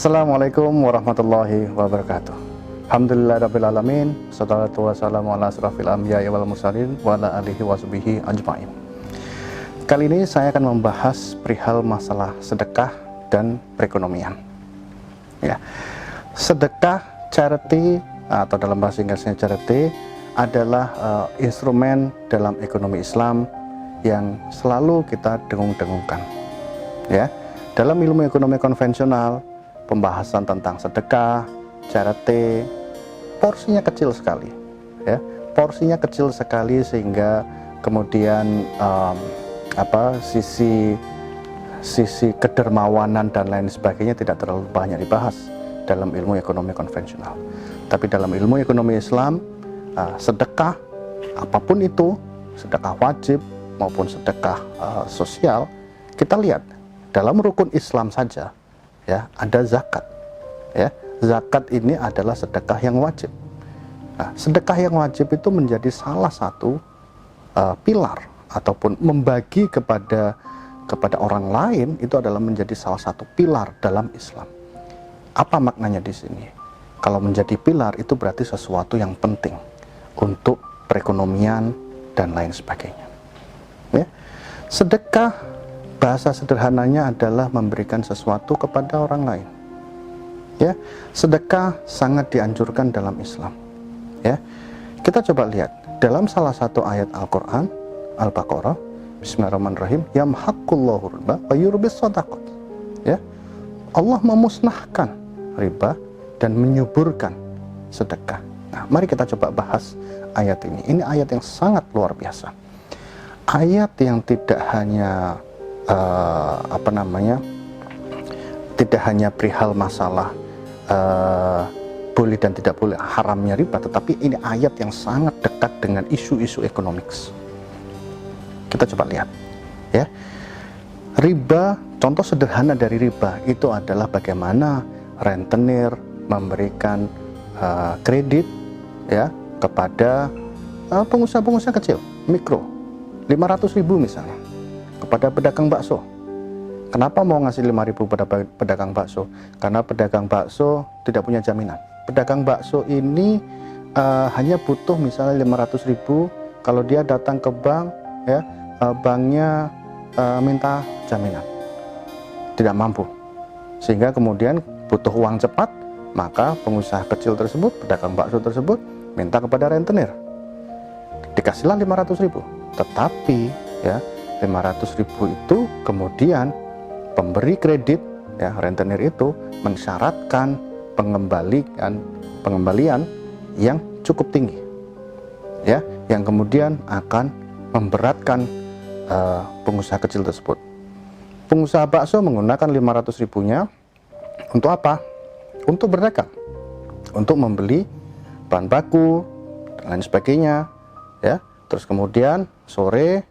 Assalamualaikum warahmatullahi wabarakatuh. Alhamdulillahirrabbilalamin. Wassalatu wassalamu ala asrafil anbiya'i wal mursalin wa ala alihi wasbihi ajma'in. Kali ini saya akan membahas perihal masalah sedekah dan perekonomian. Ya. Sedekah, charity, atau dalam bahasa Inggrisnya charity, adalah instrumen dalam ekonomi Islam yang selalu kita dengung-dengungkan. Ya. Dalam ilmu ekonomi konvensional, pembahasan tentang sedekah, charity, porsinya kecil sekali, ya, porsinya kecil sekali sehingga kemudian sisi kedermawanan dan lain sebagainya tidak terlalu banyak dibahas dalam ilmu ekonomi konvensional. Tapi dalam ilmu ekonomi Islam, sedekah apapun itu, sedekah wajib maupun sedekah sosial, kita lihat dalam rukun Islam saja, ya, ada zakat, ya. Zakat ini adalah sedekah yang wajib. Nah, sedekah yang wajib itu menjadi salah satu pilar ataupun membagi kepada orang lain, itu adalah menjadi salah satu pilar dalam Islam. Apa maknanya di sini? Kalau menjadi pilar itu berarti sesuatu yang penting untuk perekonomian dan lain sebagainya. Ya. Sedekah, bahasa sederhananya adalah memberikan sesuatu kepada orang lain. Ya, sedekah sangat dianjurkan dalam Islam. Ya, kita coba lihat dalam salah satu ayat Al-Quran, Al-Baqarah, Bismillahirrahmanirrahim, yamhaqullahu riba wa yurbis shadaqat. Ya, Allah memusnahkan riba dan menyuburkan sedekah. Nah, mari kita coba bahas ayat ini. Ini ayat yang sangat luar biasa. Ayat yang tidak hanya tidak hanya perihal masalah boleh dan tidak boleh, haramnya riba, tetapi ini ayat yang sangat dekat dengan isu-isu ekonomik. Kita coba lihat, ya. Riba, contoh sederhana dari riba itu adalah bagaimana rentenir memberikan kredit, ya, kepada pengusaha-pengusaha kecil, mikro, 500.000 misalnya, kepada pedagang bakso. Kenapa mau ngasih 5.000 pada pedagang bakso? Karena pedagang bakso tidak punya jaminan. Pedagang bakso ini hanya butuh misalnya 500.000. Kalau dia datang ke bank, ya, banknya minta jaminan, tidak mampu, sehingga kemudian butuh uang cepat. Maka pengusaha kecil tersebut, pedagang bakso tersebut, minta kepada rentenir, dikasihlah 500.000. Tetapi, ya, 500.000 itu kemudian pemberi kredit, ya, rentenir itu mensyaratkan pengembalian yang cukup tinggi, ya, yang kemudian akan memberatkan pengusaha kecil tersebut. Pengusaha bakso menggunakan 500.000-nya untuk apa? Untuk berdagang, untuk membeli bahan baku dan lain sebagainya, ya. Terus kemudian sore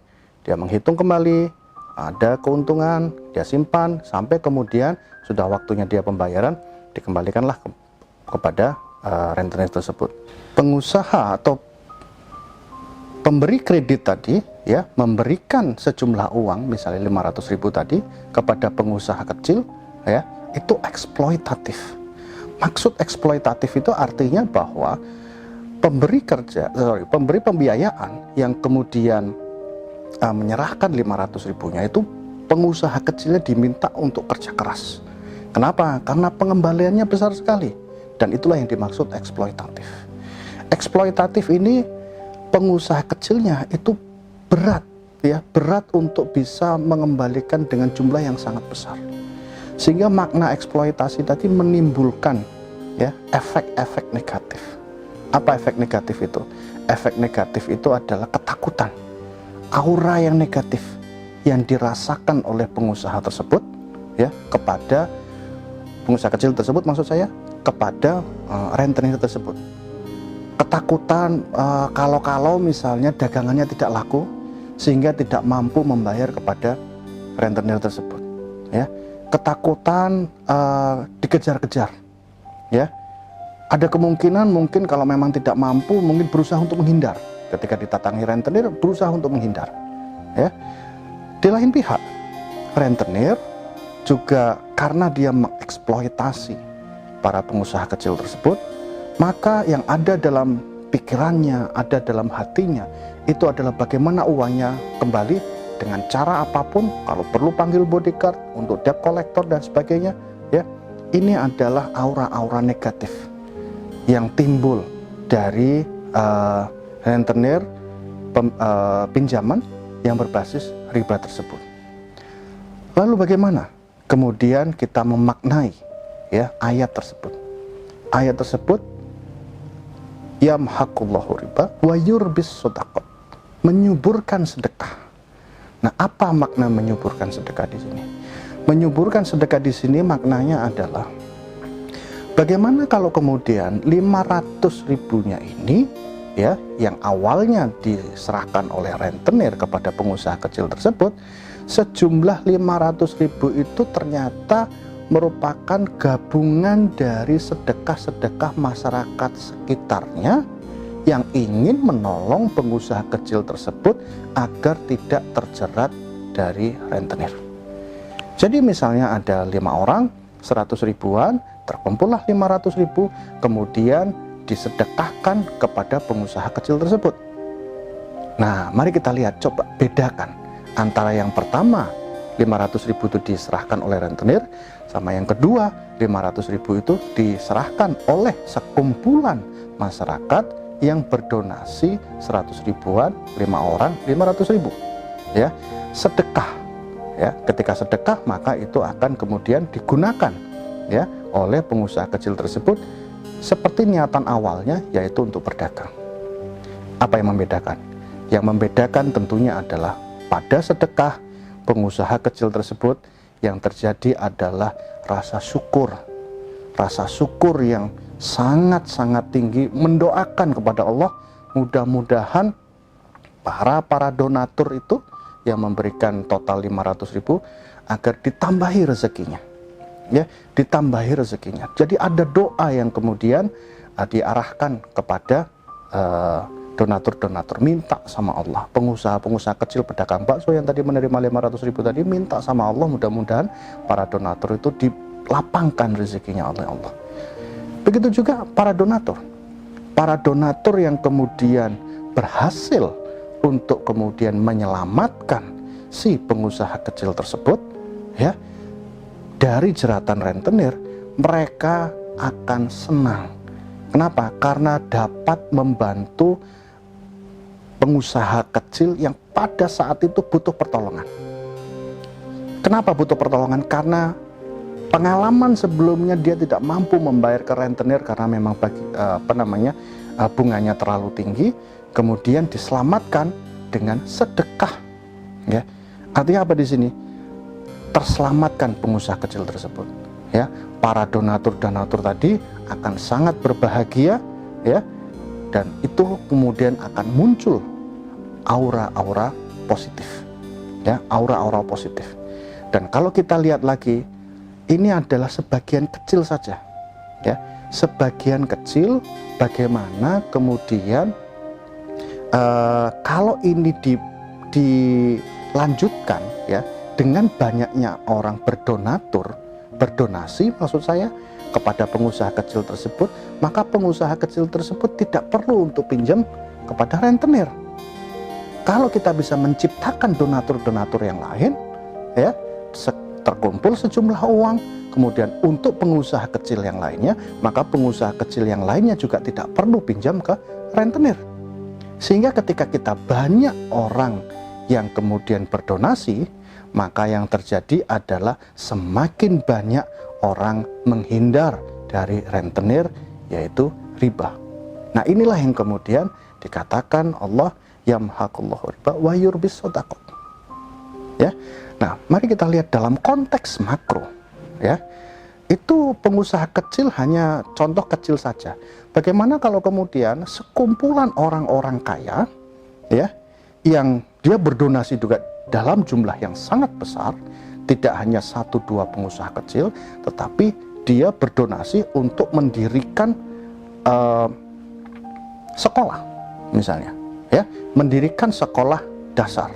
dia menghitung kembali, ada keuntungan, dia simpan sampai kemudian sudah waktunya dia pembayaran, dikembalikanlah kepada rentenir tersebut. Pengusaha atau pemberi kredit tadi, ya, memberikan sejumlah uang, misalnya 500.000 tadi kepada pengusaha kecil, ya, itu eksploitatif. Maksud eksploitatif itu artinya bahwa pemberi pembiayaan yang kemudian menyerahkan 500.000-nya itu, pengusaha kecilnya diminta untuk kerja keras. Kenapa? Karena pengembaliannya besar sekali, dan itulah yang dimaksud eksploitatif. Eksploitatif ini pengusaha kecilnya itu berat, ya, berat untuk bisa mengembalikan dengan jumlah yang sangat besar, sehingga makna eksploitasi tadi menimbulkan, ya, efek-efek negatif. Apa efek negatif itu? Efek negatif itu adalah ketakutan, aura yang negatif yang dirasakan oleh pengusaha tersebut, ya, kepada pengusaha kecil tersebut, maksud saya, kepada rentenir tersebut. Ketakutan kalau misalnya dagangannya tidak laku sehingga tidak mampu membayar kepada rentenir tersebut, ya. Ketakutan dikejar-kejar, ya. Ada kemungkinan mungkin kalau memang tidak mampu, mungkin berusaha untuk menghindar. Ketika ditatangi rentenir, berusaha untuk menghindar, ya. Di lain pihak, rentenir juga karena dia mengeksploitasi para pengusaha kecil tersebut, maka yang ada dalam pikirannya, ada dalam hatinya, itu adalah bagaimana uangnya kembali dengan cara apapun, kalau perlu panggil bodyguard untuk debt collector dan sebagainya, ya. Ini adalah aura-aura negatif yang timbul dari rentenir pinjaman yang berbasis riba tersebut. Lalu bagaimana kemudian kita memaknai ya ayat tersebut? Ayat tersebut yamhaqullahu riba wa yurbis shadaqat, menyuburkan sedekah. Nah, apa makna menyuburkan sedekah di sini? Menyuburkan sedekah di sini maknanya adalah bagaimana kalau kemudian 500 ribunya ini ya, yang awalnya diserahkan oleh rentenir kepada pengusaha kecil tersebut, sejumlah 500 ribu itu ternyata merupakan gabungan dari sedekah-sedekah masyarakat sekitarnya yang ingin menolong pengusaha kecil tersebut agar tidak terjerat dari rentenir. Jadi misalnya ada 5 orang, 100 ribuan, terkumpullah 500 ribu, kemudian disedekahkan kepada pengusaha kecil tersebut. Nah, mari kita lihat, coba bedakan antara yang pertama 500 ribu itu diserahkan oleh rentenir, sama yang kedua 500 ribu itu diserahkan oleh sekumpulan masyarakat yang berdonasi 100 ribuan, 5 orang 500 ribu ya. Sedekah ya, ketika sedekah maka itu akan kemudian digunakan ya oleh pengusaha kecil tersebut seperti niatan awalnya, yaitu untuk berdagang. Apa yang membedakan? Yang membedakan tentunya adalah pada sedekah pengusaha kecil tersebut yang terjadi adalah rasa syukur. Rasa syukur yang sangat-sangat tinggi, mendoakan kepada Allah, mudah-mudahan para donatur itu yang memberikan total 500 ribu agar ditambahi rezekinya. Ya, ditambahi rezekinya. Jadi ada doa yang kemudian diarahkan kepada donatur-donatur, minta sama Allah. Pengusaha-pengusaha kecil pedagang bakso yang tadi menerima 500 ribu tadi minta sama Allah, mudah-mudahan para donatur itu dilapangkan rezekinya oleh Allah. Begitu juga para donatur. Para donatur yang kemudian berhasil untuk kemudian menyelamatkan si pengusaha kecil tersebut ya dari jeratan rentenir, mereka akan senang. Kenapa? Karena dapat membantu pengusaha kecil yang pada saat itu butuh pertolongan. Kenapa butuh pertolongan? Karena pengalaman sebelumnya dia tidak mampu membayar ke rentenir karena memang bunganya terlalu tinggi, kemudian diselamatkan dengan sedekah. Ya, artinya apa di sini? Terselamatkan pengusaha kecil tersebut. Ya, para donatur tadi akan sangat berbahagia, ya, dan itu kemudian akan muncul aura-aura positif, ya, aura-aura positif. Dan kalau kita lihat lagi, ini adalah sebagian kecil saja, ya, sebagian kecil. Bagaimana kemudian kalau ini dilanjutkan, ya, dengan banyaknya orang berdonasi maksud saya kepada pengusaha kecil tersebut, maka pengusaha kecil tersebut tidak perlu untuk pinjam kepada rentenir. Kalau kita bisa menciptakan donatur-donatur yang lain, ya, terkumpul sejumlah uang, kemudian untuk pengusaha kecil yang lainnya, maka pengusaha kecil yang lainnya juga tidak perlu pinjam ke rentenir. Sehingga ketika kita banyak orang yang kemudian berdonasi, maka yang terjadi adalah semakin banyak orang menghindar dari rentenir, yaitu riba. Nah, inilah yang kemudian dikatakan Allah yamhaqullahu riba wa yurbis shadaqat. Ya. Nah, mari kita lihat dalam konteks makro, ya. Itu pengusaha kecil hanya contoh kecil saja. Bagaimana kalau kemudian sekumpulan orang-orang kaya, ya, yang dia berdonasi juga dalam jumlah yang sangat besar, tidak hanya 1-2 pengusaha kecil, tetapi dia berdonasi untuk mendirikan sekolah, misalnya, ya, mendirikan sekolah dasar,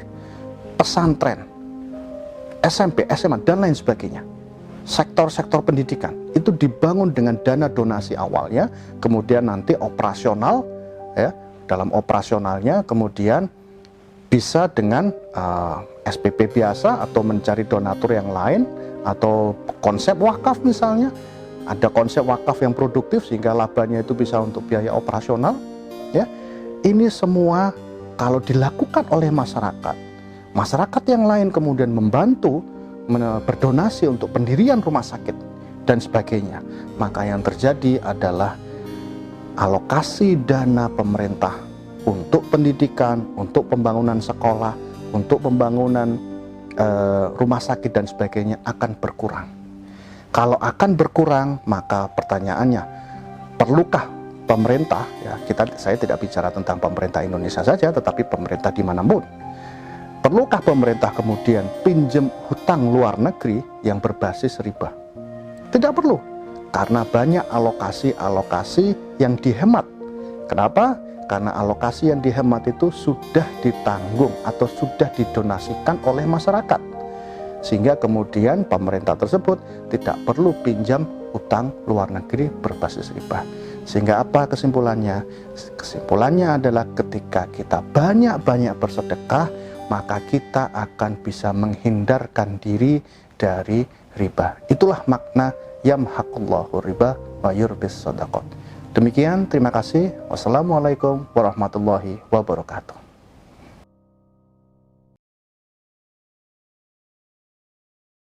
pesantren, SMP, SMA, dan lain sebagainya. sektor-sektor pendidikan itu dibangun dengan dana donasi awalnya, kemudian nanti operasional, ya, dalam operasionalnya kemudian bisa dengan SPP biasa atau mencari donatur yang lain, atau konsep wakaf misalnya, ada konsep wakaf yang produktif sehingga labanya itu bisa untuk biaya operasional, ya. Ini semua kalau dilakukan oleh masyarakat yang lain kemudian membantu berdonasi untuk pendirian rumah sakit dan sebagainya, maka yang terjadi adalah alokasi dana pemerintah untuk pendidikan, untuk pembangunan sekolah, untuk pembangunan rumah sakit dan sebagainya akan berkurang. Kalau akan berkurang, maka pertanyaannya, perlukah pemerintah, ya, saya tidak bicara tentang pemerintah Indonesia saja, tetapi pemerintah dimanapun, perlukah pemerintah kemudian pinjam hutang luar negeri yang berbasis riba? Tidak perlu, karena banyak alokasi-alokasi yang dihemat. Kenapa? Karena alokasi yang dihemat itu sudah ditanggung atau sudah didonasikan oleh masyarakat, sehingga kemudian pemerintah tersebut tidak perlu pinjam hutang luar negeri berbasis riba. Sehingga apa kesimpulannya? Kesimpulannya adalah ketika kita banyak-banyak bersedekah, maka kita akan bisa menghindarkan diri dari riba. Itulah makna yamhaqullahu riba wa yurbis shadaqat. Demikian, terima kasih. Wassalamualaikum warahmatullahi wabarakatuh.